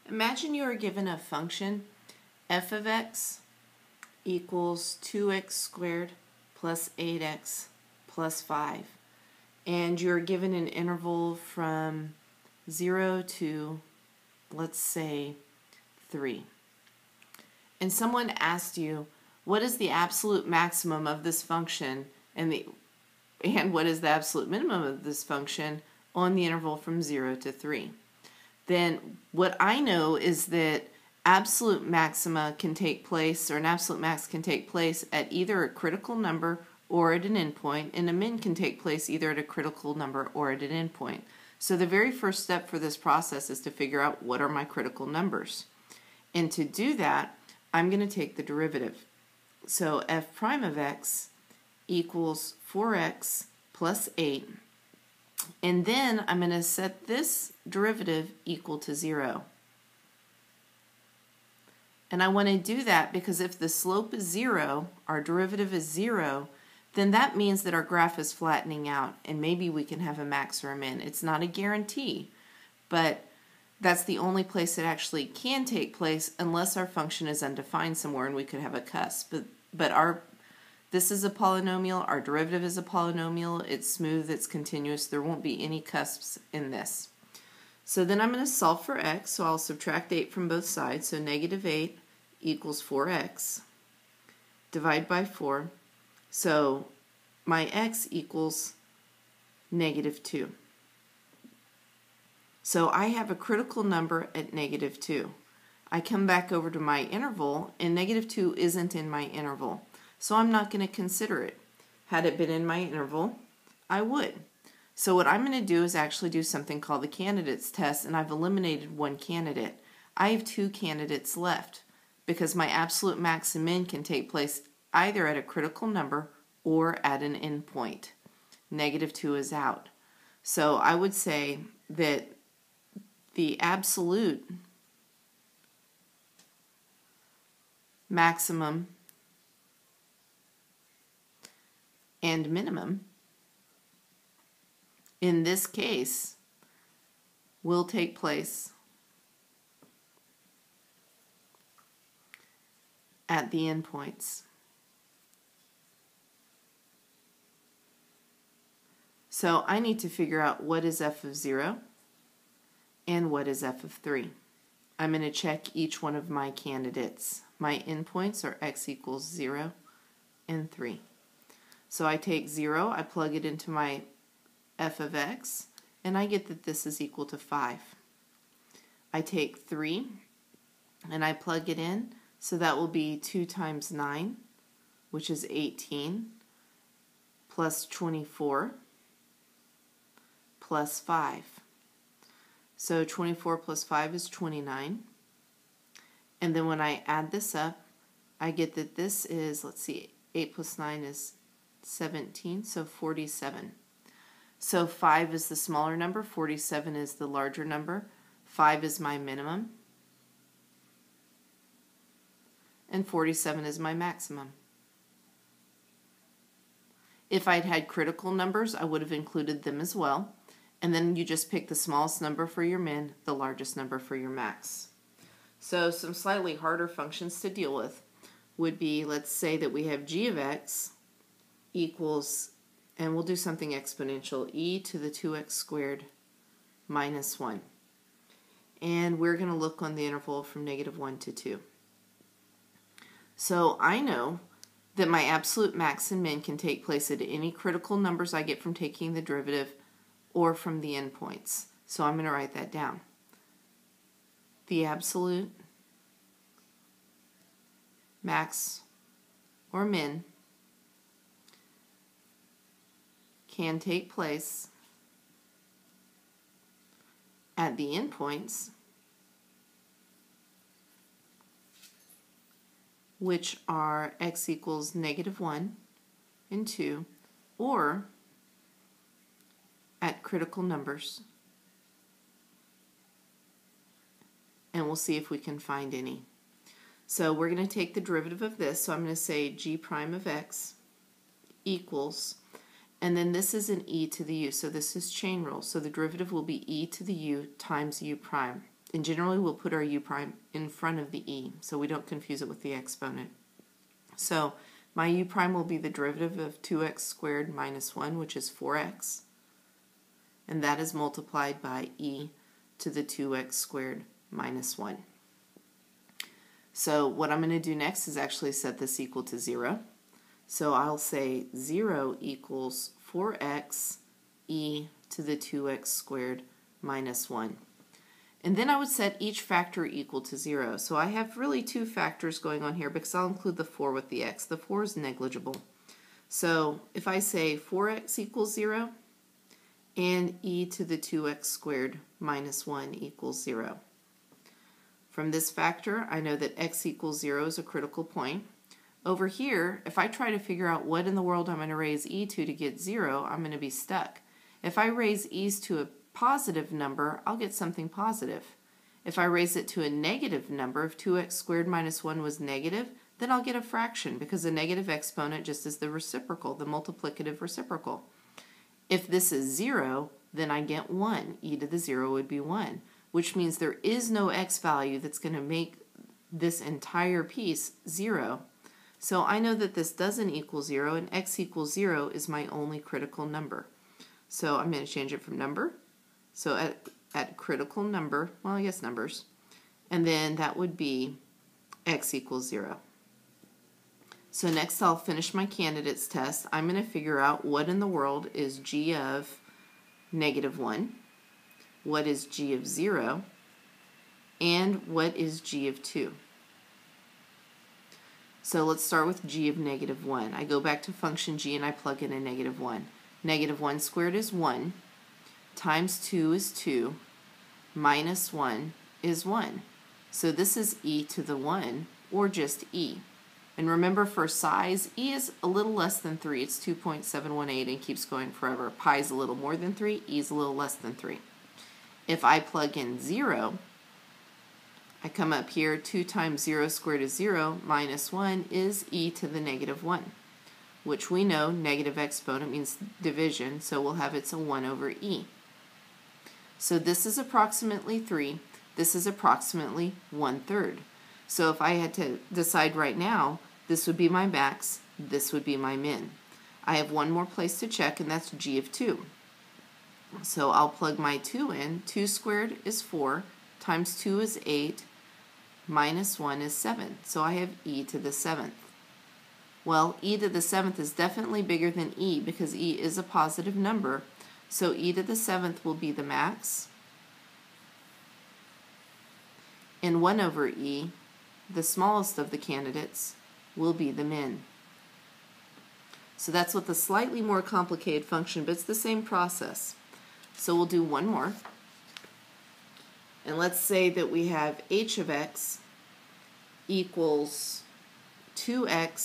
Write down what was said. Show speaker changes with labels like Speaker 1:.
Speaker 1: Imagine you are given a function f of x equals 2x squared plus 8x plus 5. And you're given an interval from 0 to, let's say, 3. And someone asked you, what is the absolute maximum of this function and what is the absolute minimum of this function on the interval from 0 to 3? Then what I know is that absolute maxima can take place, or an absolute max can take place at either a critical number or at an endpoint, and a min can take place either at a critical number or at an endpoint. So the very first step for this process is to figure out what are my critical numbers. And to do that, I'm going to take the derivative. So f prime of x equals 4x plus 8. And then I'm going to set this derivative equal to 0. And I want to do that because if the slope is 0, our derivative is 0, then that means that our graph is flattening out and maybe we can have a max or a min. It's not a guarantee, but that's the only place it actually can take place unless our function is undefined somewhere and we could have a cusp. But this is a polynomial, our derivative is a polynomial, it's smooth, it's continuous, there won't be any cusps in this. So then I'm going to solve for x, so I'll subtract 8 from both sides, so negative 8 equals 4x. Divide by 4, so my x equals negative 2. So I have a critical number at negative 2. I come back over to my interval, and negative 2 isn't in my interval, so I'm not going to consider it. Had it been in my interval, I would. So what I'm going to do is actually do something called the candidates test, and I've eliminated one candidate. I have 2 candidates left because my absolute max and min can take place either at a critical number or at an endpoint. Negative 2 is out. So I would say that the absolute maximum and minimum in this case will take place at the endpoints. So I need to figure out what is f of 0 and what is f of 3. I'm going to check each one of my candidates. My endpoints are x equals 0 and 3. So I take 0, I plug it into my f of x, and I get that this is equal to 5. I take 3, and I plug it in, so that will be 2 times 9, which is 18, plus 24, plus 5. So 24 plus 5 is 29. And then when I add this up, I get that this is, let's see, 8 plus 9 is 17, so 47. So 5 is the smaller number, 47 is the larger number. 5 is my minimum, and 47 is my maximum. If I'd had critical numbers, I would have included them as well. And then you just pick the smallest number for your min, the largest number for your max. So some slightly harder functions to deal with would be, let's say that we have g of x equals, and we'll do something exponential, e to the 2x squared minus 1. And we're going to look on the interval from negative 1 to 2. So I know that my absolute max and min can take place at any critical numbers I get from taking the derivative or from the endpoints. So I'm going to write that down. The absolute max or min can take place at the endpoints, which are x equals negative 1 and 2, or at critical numbers. And we'll see if we can find any. So we're going to take the derivative of this, so I'm going to say g prime of x equals, and then this is an e to the u, so this is chain rule, so the derivative will be e to the u times u prime. And generally we'll put our u prime in front of the e so we don't confuse it with the exponent. So my u prime will be the derivative of 2x squared minus 1, which is 4x. And that is multiplied by e to the 2x squared minus 1. So what I'm going to do next is actually set this equal to 0. So I'll say 0 equals 4x e to the 2x squared minus 1. And then I would set each factor equal to 0. So I have really two factors going on here because I'll include the 4 with the x. The 4 is negligible. So if I say 4x equals 0 and e to the 2x squared minus 1 equals 0. From this factor, I know that x equals 0 is a critical point. Over here, if I try to figure out what in the world I'm going to raise e to get 0, I'm going to be stuck. If I raise e's to a positive number, I'll get something positive. If I raise it to a negative number, if 2x squared minus 1 was negative, then I'll get a fraction because a negative exponent just is the reciprocal, the multiplicative reciprocal. If this is 0, then I get 1. E to the 0 would be 1, which means there is no x value that's going to make this entire piece 0. So I know that this doesn't equal 0, and x equals 0 is my only critical number. So I'm going to change it from number. So at critical number, well, I guess numbers, and then that would be x equals 0. So next I'll finish my candidates test. I'm going to figure out what in the world is g of negative 1, what is g of 0, and what is g of 2. So let's start with g of negative 1. I go back to function g and I plug in a negative 1. Negative 1 squared is 1. Times 2 is 2, minus 1 is 1. So this is e to the 1, or just e. And remember, for size, e is a little less than 3. It's 2.718 and keeps going forever. Pi is a little more than 3, e is a little less than 3. If I plug in 0, I come up here, 2 times 0 squared is 0, minus 1 is e to the negative 1, which we know negative exponent means division, so we'll have it's a 1 over e. So this is approximately 3. This is approximately 1/3. So if I had to decide right now, this would be my max, this would be my min. I have one more place to check, and that's g of 2. So I'll plug my 2 in. 2 squared is 4, times 2 is 8, minus 1 is 7. So I have e to the 7th. Well, e to the 7th is definitely bigger than e because e is a positive number. So e to the 7th will be the max, and 1 over e, the smallest of the candidates, will be the min. So that's with a slightly more complicated function, but it's the same process. So we'll do one more. And let's say that we have h of x equals 2x